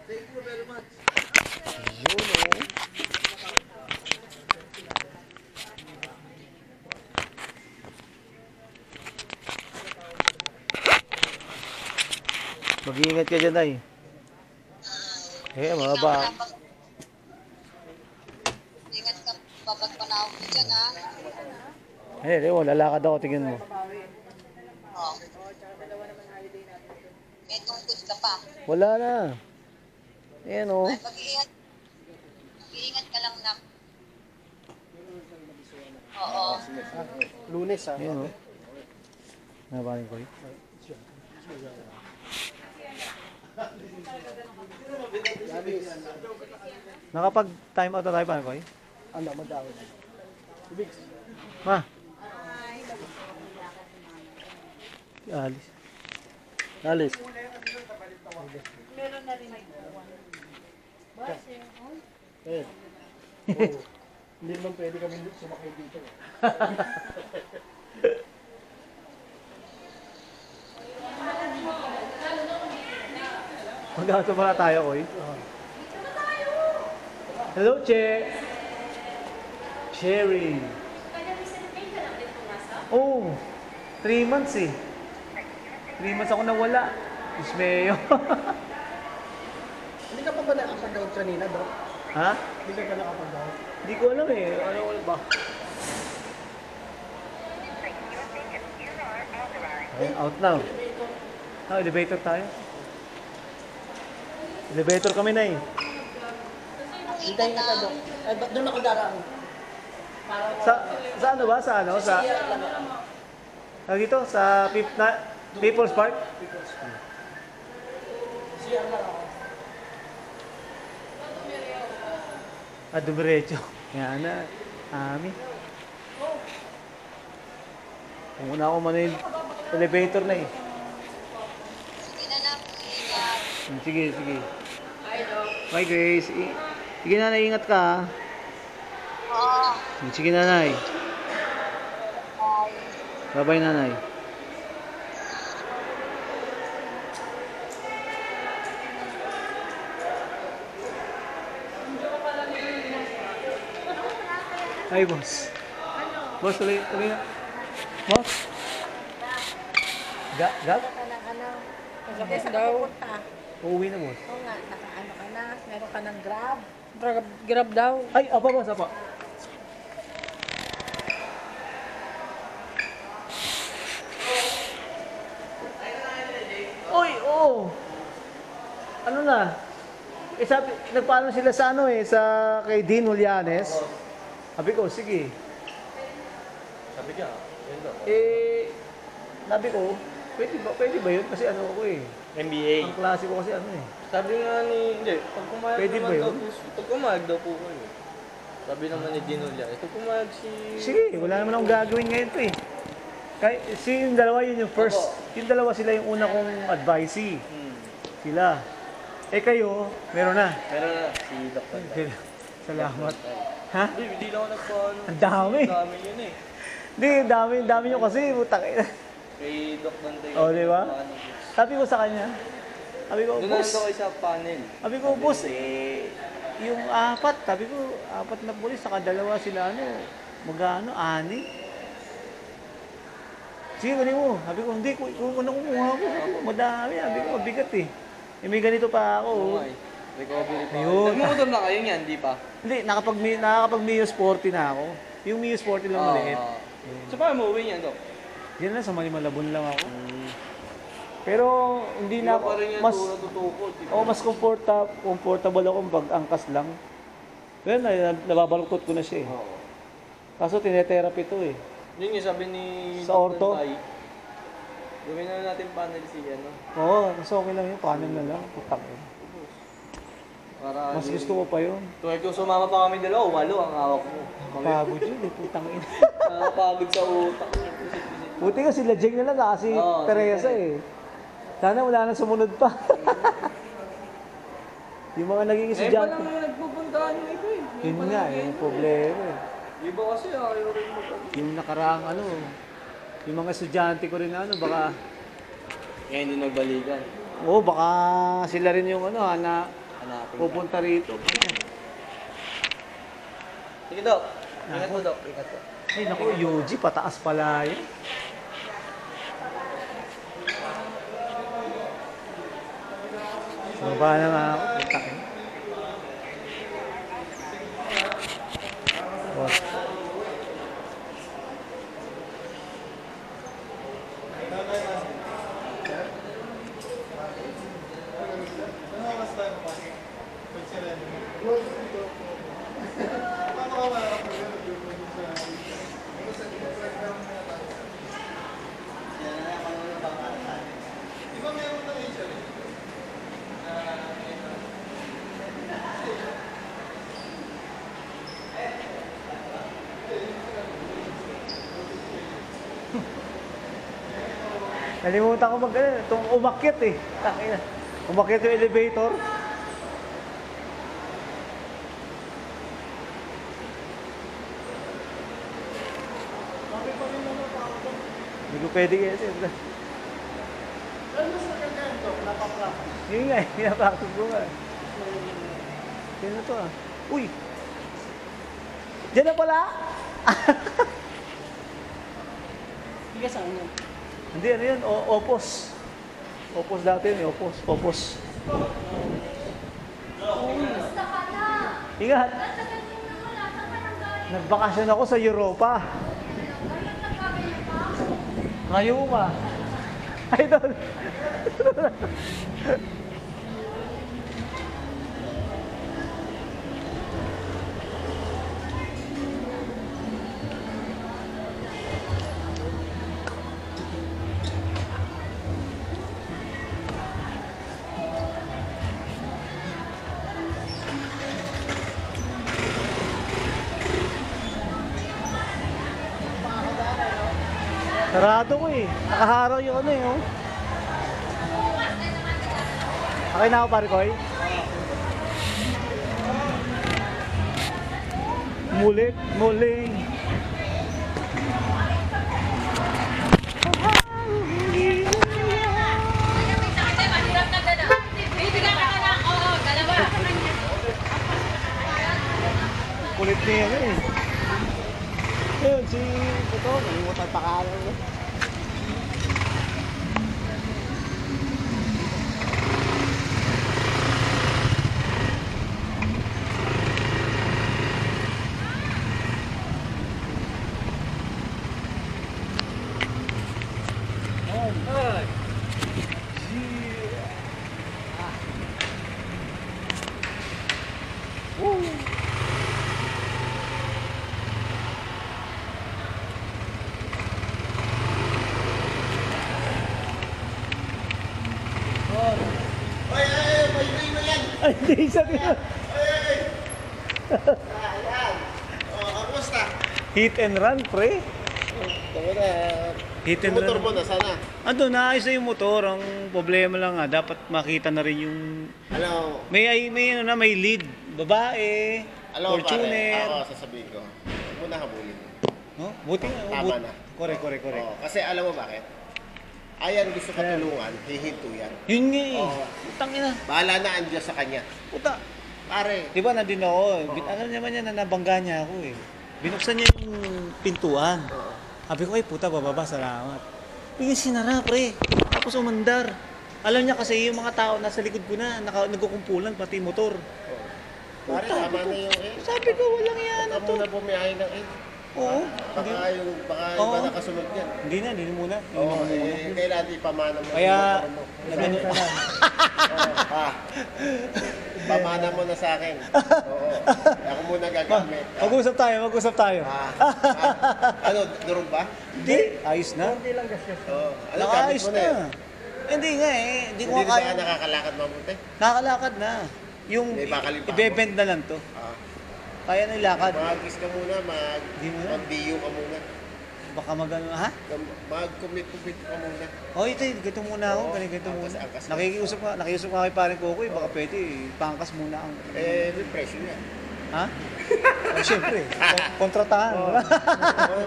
Yun, oh. Mag-iingat ka dyan, ay. Mga ba? Ingat ka, babag panahon ko dyan, ha? Lalakad ako, tingin mo. Oo. May tungkod ka pa. Wala na. Ayan, oh. Ay, mag-iingat ka lang na. Oo. Lunes, ha? Ayan, oh. Nabaling ko, eh. Nakapag-time out na tayo pa, Koy? Ano, madami. Ibig. Ma. Alis. Alis. Meron na rin. Eh. Hindi naman pwede kami sumakay dito. Magkakato pala tayo, Koy. Hello, Che. Sherry. Oh, 3 months eh. 3 months ako nawala. Ismeyo. Hindi ka pa ba nakapag-down kanina, bro? Ha? Hindi ka pa nakapag-down? Hindi ko alam eh. Ano ba? Okay, out now. Elevator tayo. Elevator kami na eh. Hintayin ka, Dok. Ay, ba't doon ako daraan? Sa ano ba? Sa ano? Sa... dito? Sa People's Park? CR lang ako. Dumiretso. Yan na. Ami. Muna ako man elevator na eh. Sige na lang, ingat. Sige, sige. Bye, Grace. Sige, nanay, ingat ka. Oo. Sige, nanay. Bye. Bye-bye, nanay. Ay, boss. Boss, tuloy na. Boss? Gab? Yes daw. Uuwi na, boss. Oo nga, nakaano ka na, meron ka ng grab. Grab daw. Ay, apa, boss, apa. Uy, oo. Ano na? Sabi, nagpaano sila sa ano eh, sa kay Dean Julianes. Sabi ko, sige. Sabi ka, yun daw. Sabi ko, pwede ba yun? Kasi ano ako eh. NBA. Ang klase ko kasi ano eh. Sabi nga ni, hindi, pag kumayag Pwede naman ba daw, yun? pag kumayag daw po kayo. Sabi naman ni Dino Lian, ito kumayag si... Sige, wala naman akong gagawin ngayon to eh. Yung dalawa yun yung first. Yung dalawa sila yung una kong advisee. Sila. Kayo, meron na. Meron na, si Dr. Salamat. Ha? Hindi lang ako nagpaano. Ang dami. Ang dami yun eh. Hindi, dami nyo kasi. Putang ina. Kay Doc Dante. Oh, di ba? Sabi ko sa kanya, sabi ko, Doon na boss. lang kayo sa panel. Sabi ko, boss, yung sabi ko, 4 na pulis, saka 2 sila, magkano, 6. Sige, gani mo. Sabi ko, hindi, kung ano kumuha ko, madami. Sabi ko, mabigat eh. May ganito pa ako. Oo nga eh. Recovery pa. Ayun. Nagmumotor na kayo niyan, di pa? Hindi, nakapag Mio Sporty na ako. Yung Mio Sporty lang maliit. So paano mo uwi niyan, Doc? Yan na, sa Malabon lang ako. Pero hindi Hindi na pa ako, rin yan mas, tutukot. mas comfortable ako pag angkas lang. Pero nababaluktot ko na siya eh. Oo. Kaso tinetherapy to eh. Yun yung sabi ni Sa Dr. ortho? Tai, gawin na natin panel si ano. Oo, mas okay lang yun. Paano na lang? Putak eh. Para Mas gusto ko pa yun. Tuwag kung sumama pa kami 2, 8 ang hawak mo. Pagod yun eh, putang ina. Nakakapagod sa utak. Buti ko sila Jake na lang kasi Oo, Teresa si eh. Sana wala na sumunod pa. Yung mga naging Eh, pa estudyante. lang yung nagpupuntahan yung iba eh. Yun nga eh, yung problema eh. Iba kasi ayaw rin mo. Yung nakaraang yung mga estudyante ko rin baka, Kaya hindi nagbalikan. baka sila rin yung Hanapin ka. Pupunta rito. Sige, Dok. Ingat po, Dok. Ingat po. Ay, naku, Yuji, pataas pala yun. Baba na nga ako. Putak eh. Boss. Nalimutan ko itong umakyat eh. Tangina. Umakyat yung elevator. Hindi ko pwede kasi. Ano mas maganda yan, Dok? Napapractice. Yun nga eh, pinapractice ko nga. Sino to ah? Uy! Diyan na pala! Hindi ka saan yan? Hindi, ano yun? Opos. Opos dati yun, opos. Opos. Ingat! Nagbakasyon ako sa Europa. Rayuma. Idol. Sarado ko eh. Nakaharaw yung ano eh. Oh. Okay na ako pare Koy. Mulit, muling. Kulit niya yan eh. Ayun, si ito, nalimutan pa ka. Ay, hindi isa din. Kamusta? Hit and run, pre. Hit and Motor run. mo na sana. Ando, naayos na yung motor. Ang problema lang nga, dapat makita na rin yung... Alam mo, may lead. Babae, alam mo pare, Fortuner. ako sasabihin ko, huwag mo na habulin. No? Buti nga. Tama na. Correct. Oo, kasi alam mo bakit? Ayan, gusto ka tulungan, hihinto yan. Yun nga eh. Oo. Putang ina. Bahala na andyan sa kanya. Puta. Pare, Di ba nandun ako? Ano naman niya na nabangga niya ako eh. Binuksan niya yung pintuan. Sabi ko, ay puta, bababa, salamat. Bigyan sinara, pre. Tapos umandar. Alam niya kasi yung mga tao nasa likod ko na, nagkukumpulan, pati motor. pare, tama na yung Sabi ko, walang yan Baka to. muna bumiyahe ng Oo. Baka Oo. iba nakasunod yan. Hindi na, hindi muna. Oo, kailangan ipamana mo. Kaya, yung motor mo. nagano Oo, pamana mo na sa akin. Oo. Ako muna gagamit. Mag-usap tayo. Ano, durog ba? Hindi, ayos na. Hindi lang gasgas. Oo. Ano, gamit Nakaayos mo na na. eh. Hindi nga eh. Hindi ko Hindi na kaya. ba nakakalakad mabuti? Nakakalakad na. Yung May bakal pa i-bend na lang to. Kaya na ilakad. Mag-gis ka muna, Di mo na. mag-diyo ka muna. Baka magano, ha? Mag-commit ka muna. Oh, ito, ganito muna ako. Oo, Ganito muna. angkas. Nakikiusap nga kay parang Kokoy. Baka pwede, pangkas muna ang... May presyo yan. Ha? Oh, siyempre. Kontratahan.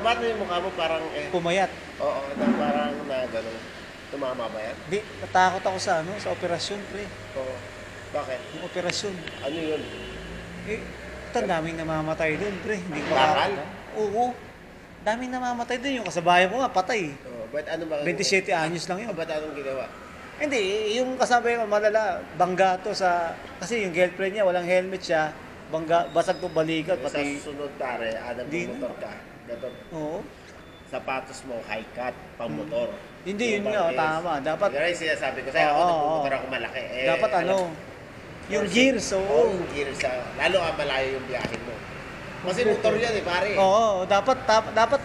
Ba't yung mukha mo parang Pumayat. oo, parang na gano'n. Tumama ba yan? Di, natakot ako sa sa operasyon, pre. Oo. Bakit? Yung operasyon. Ano yun? Eh, ang daming namamatay doon, pre. Hindi ko Bakal? Oo. Daming namamatay doon. Yung kasabayan ko nga, patay. Oh, ba't ano ba? 27 anyos lang yun. Ba't anong ginawa? Hindi, yung kasabayan ko, malala, bangga to sa... Kasi yung girlfriend niya, walang helmet siya. Bangga, basag to balikat, Sa pati... susunod pare, adam Di ng na. motor ka. Gatot. Oo. Sapatos mo, high cut, pang motor. Hindi, yun Yung nga, bang is- tama. Dapat, Yan yung sinasabi ko sa'yo, ako Oo, nagpumotor oo. ako malaki. Eh, dapat ano, yung gears, Oo, oo. yung gears. Lalo ka malayo yung biyahe mo. Kasi motor yan eh, pare. Oo, dapat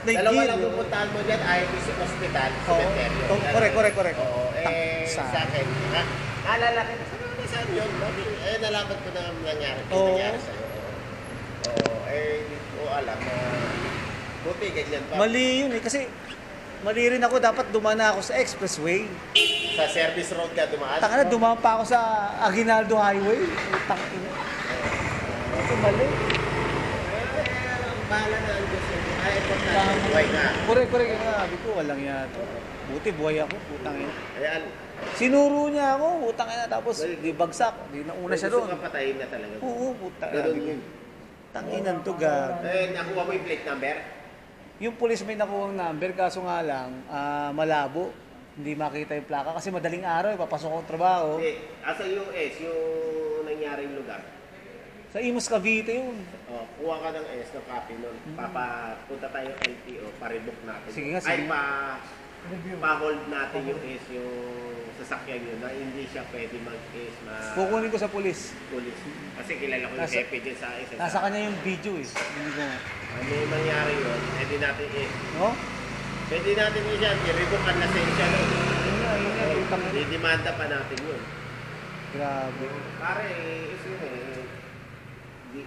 may Dalawa gear. lang pupuntahan mo dyan, ay hospital, Oo. cemetery. Oo, correct. Oo, eh, Sa- sa akin, naalala ko, saan yun? Eh, nalaman ko na nangyari, Oo. nangyari sa'yo. Oo, eh, hindi ko alam na buti ganyan pa. Mali yun eh, kasi mali rin ako, dapat dumana ako sa expressway. Sa service road ka dumaan. Taka na, dumaan pa ako sa Aguinaldo Highway. Tangina. Ito mali. Bahala na ang Diyos. Ay, importante, buhay ka. Correct. Sabi ko, walang yato. Buti buhay ako, putang ina. Ayan. Sinuro niya ako, putang ina. Tapos, di bagsak. Di nauna siya Gusto doon. ka patayin na talaga. Oo, putang ina. Ganun yun. Tanginan to, gag. Eh, nakuha mo yung plate number? Yung police may nakuha ng number, kaso nga lang, malabo. Hindi makita yung plaka kasi madaling araw, papasok akong trabaho. Hindi. Asa yung S, yung nangyaring lugar. Sa Imus Cavite yun. Oh, kuha ka ng S, ng copy nun. Punta tayo LTO, pa-rebook natin. Sige nga, Ay, sige. pa-hold natin yung S, yung sasakyan yun, na hindi siya pwede mag-S na Kukunin ko sa police. police. Kasi kilala ko yung Nasa- hepe din sa S. Nasa kanya yung video eh. Hindi ko nga. Ano yung nangyari yun, pwede natin S. No? Pwede natin yun siya, i-revoke ang lisensya nun. Yun nga, putang ina. Didemanda pa natin yun. Grabe. Pare, is yun eh.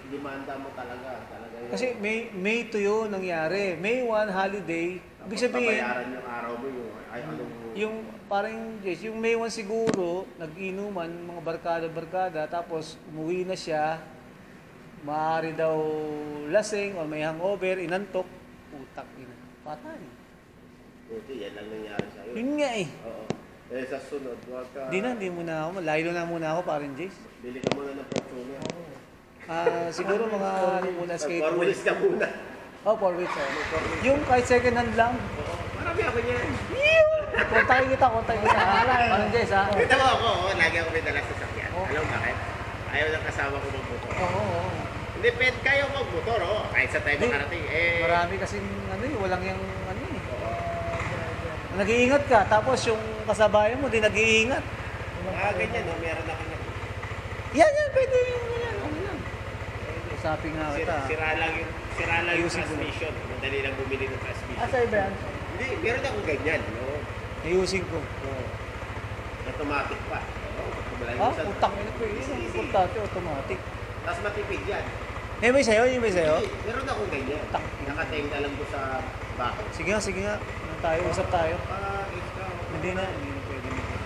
Demanda mo talaga yun. Kasi May 2 yun nangyari. May 1 holiday. Ibig sabihin, Babayaran yung araw mo yung, ay anong yung parang Jess, yung May 1 siguro, nag-inuman, mga barkada, tapos umuwi na siya, maaari daw lasing o may hangover, inantok, putak ina. Patay. buti, yan lang nangyari sa'yo. Yun nga eh. Oo. Eh sa sunod, huwag ka... Hindi muna ako. Layo na muna ako, parang Jace. Bili ka muna ng portfolio. Siguro mga ano muna, For skateboard. wheels ka muna. Oh, 4 weeks. Yung kahit second hand lang. Oo. Marami ako niyan. Kontakin kita. Parang Jace ha. Kita mo ako, lagi ako may dala sa sakyan. Oo. Alam mo bakit? Ayaw ng kasama ko magmotor. Oo. Hindi, pwede kayo magmotor, oh. Kahit sa tayo Hindi. makarating. Eh, Marami kasing ano eh, walang yung ano eh. Nag-iingat ka, tapos yung kasabayan mo, di nag-iingat. ganyan, no? Meron ako niyan. Yan, pwede yung yan. Ano yan? Usapin nga kita. Sira lang yung Ayusin ko. transmission. Madali lang bumili ng transmission. Sa'yo ba yan? Hindi, meron akong ganyan, no? Ayusin ko. Oo. Automatic pa. Putang ina ko. Yun ang importante, automatic. Tapos matipid yan. May sa'yo? Yung may sa'yo? Hindi, meron akong ganyan. Tak. Nakateng na lang ko sa bakit. Sige nga. Ano tayo? Usap tayo. Ikaw. Hindi na pwede nito.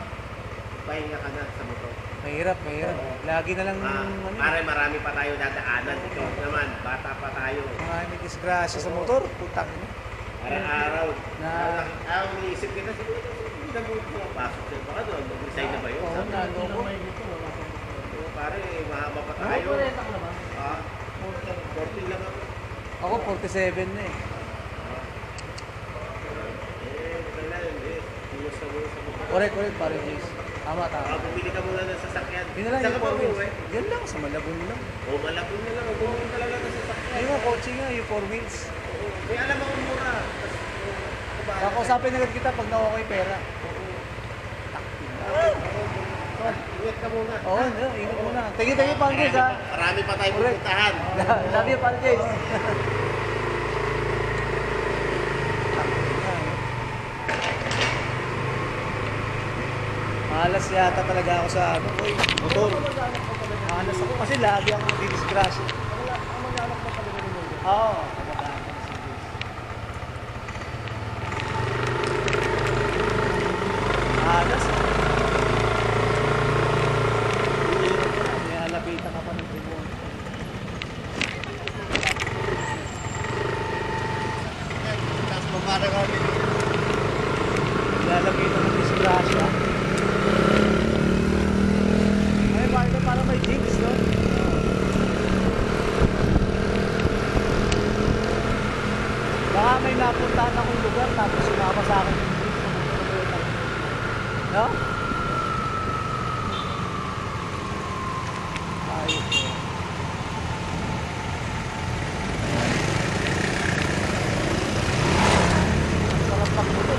Pahinga ka na sa motor. Mahirap. Lagi na lang, Pare, marami pa tayo dadaanan. Ikaw naman, bata pa tayo. may disgrasya sa motor. Putang ina. Araw-araw. Na- Ang iniisip kita, siguro, hindi na mo pumapasok siya. Baka doon, mag-resign na ba yun? Oo, Sabi ko, nalo ko. Pare, mahaba pa Ano tayo. po rin ako naman? 40 lang ako. Ako 47 na eh. Kailan, kumusta mo sa mga. Correct, pare Jace. Tama. Bumili ka muna ng sasakyan. Yun na lang Saan yung ka 4 ba wheels. umuwi? Yan lang, sa Malabon lang. O, malapon na lang. Bumili talaga ng sasakyan. Ayun nga, kotse nga, yung 4 wheels. May alam ako mura. Kakausapin agad kita pag nakuha ko yung pera. Ingat ka muna. Oo, ingat muna. Thank you, Pang Jace, ha. Marami pa tayong Correct. pupuntahan. Love you, Pang Jace. Malas yata talaga ako sa motor. Malas ako kasi lagi ako nagdidisgrasya. Oo. Malas. May halapitan ka pa ng tubong. Tapos pumara kami. Lalapitan ng disgrasya. Ay, bakit para may Ayos eh. Sarap pakita.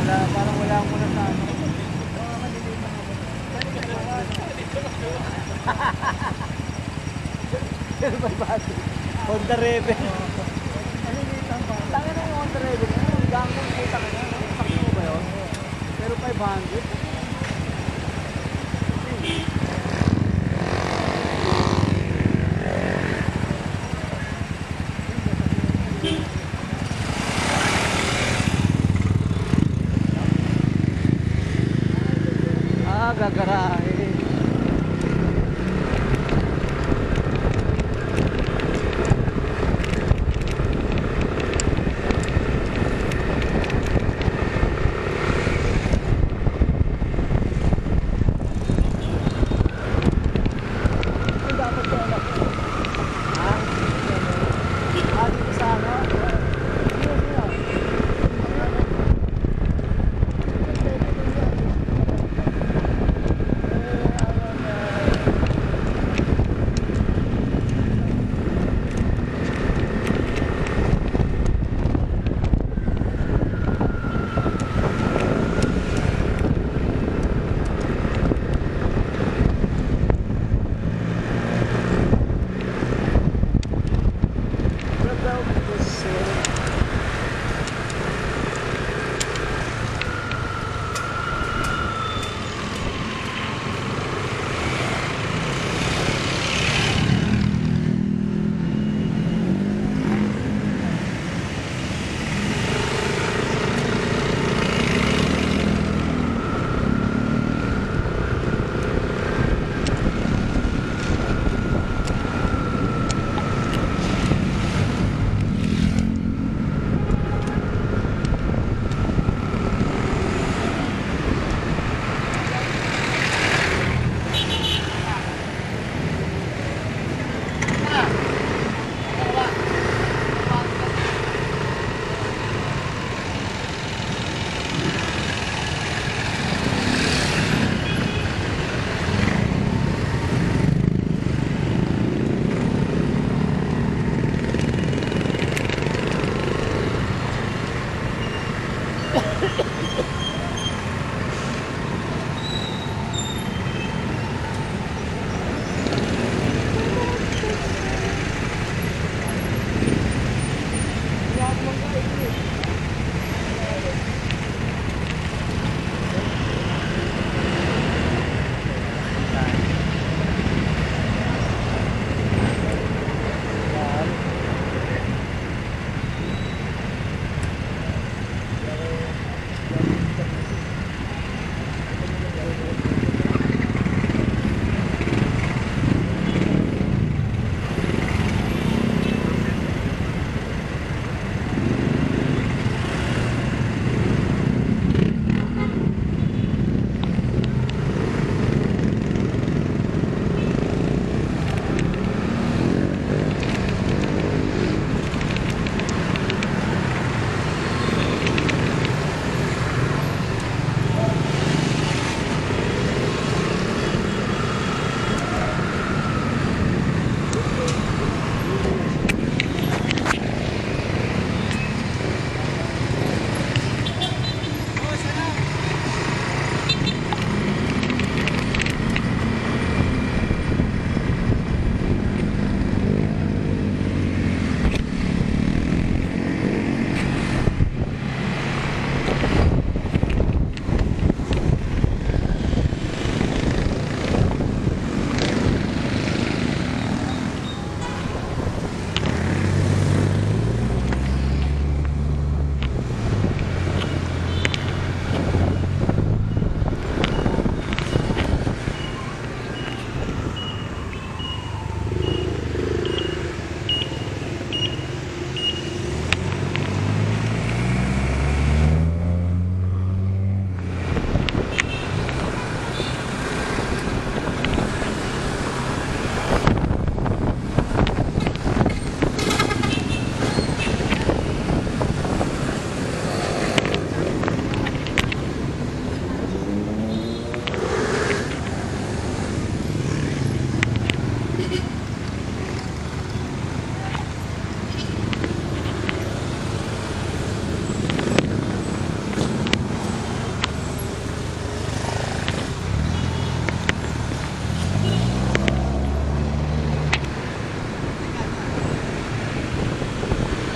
Parang wala akong muna sa ano. Honda Rebel. Tangin na yung Honda Rebel. Yung gangong kita ka na. Sakto mo ba yun? Pero 500. Gagarahe.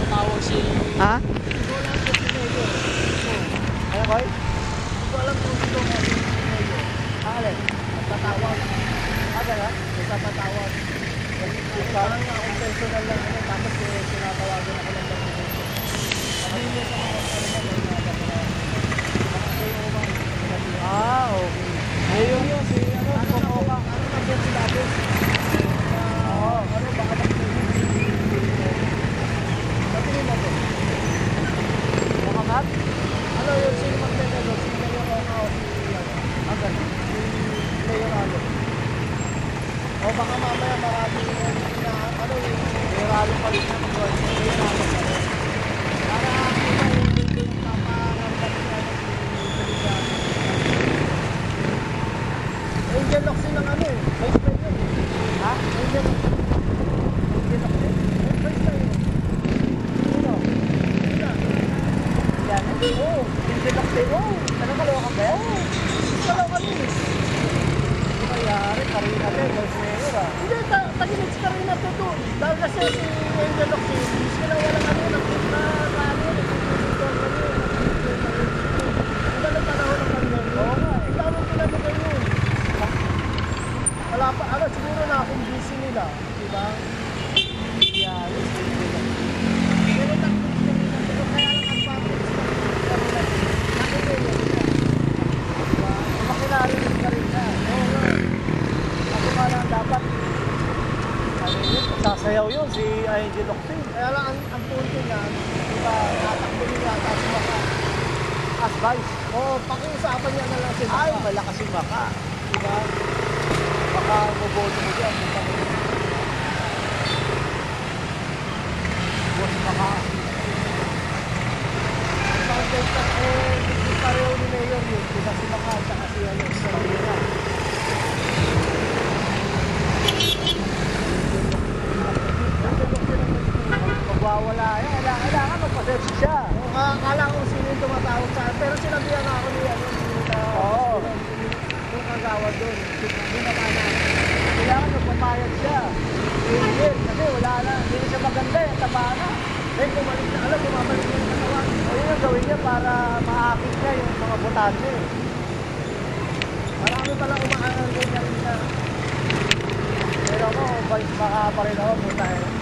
Tawag si... Ha? Hindi ko alam kung sino yun. Ano koy? Hindi ko alam kung sino yun. Alin? Tatawag. Gano'n? Basta tatawag. Parang akong personal lang ano, tapos tinatawagan ako ng dokumento. Sabi niya sa mga Okay. Ngayon yun, si ano, Kokoka. Ano na po sinabi? Oo, ano, baka sabi nila po. Baka map? Ano yun, sino magdadalo? Si Mayor Ono, si Mayor Ano. O baka mamaya marami na, ano yung Mayor Ano pa rin na mag-work. Mayor Ano pa rin. Para kita yung napanganggap niya si Pilipiano. Angel Locsin ng ano eh. Vice Mayor. Ha? Angel Locsin. Angel Locsin? Vice Mayor. Sino? Sino? Yan. Oo. Hindi Locsin. Oo. Ano Caloocan ba yan? Oo. Caloocan yun eh. Mayari, Karina din. Vice Mayor ah. Hindi, taginit si Karina to doon. Dahil kasi si Angel Locsin, sila walang ano, nakita na ano, nakikita na ano, ang galang panahon ng pandemya. Oo nga eh. Ang daming pinabigay yun. Wala pa, ano, siguro na akong busy nila. Diba? Yan. Pero takbo siya nila. Pero kaya lang ang package na. Nakikita siya. Diba? Makilala rin Karina. Oo nga. Ako nga lang dapat. Ano yun? Sasayaw yun si Angel Locsin. Kaya lang ang punto niya, diba, natakbo niya yata si Baka. As Vice. Oo, pakiusapan niya na lang si Baka. Ay, malakas yung baka. Diba? Baka maboto mo dyan. Boss baka. Hindi pareho ni Mayor yun. Diba si Baka at saka si ano, si Karina. Magwawala yan. Kailangan magpasensya siya. Akala ko sino yung tumatawag sa akin. Pero sinabihan ako ni ano, Oo. yung kagawad doon. Yung nakana. Kailangan magpapayag siya. Angel. Kasi wala na. Hindi na siya maganda. Yung taba na. Then bumalik na, alam, bumabalik na yung katawan. O yun ang gawin niya para maakit niya yung mga botante. Marami palang umaangal niya rin na. Pero ako, Vice baka pa rin ako. Puta eh.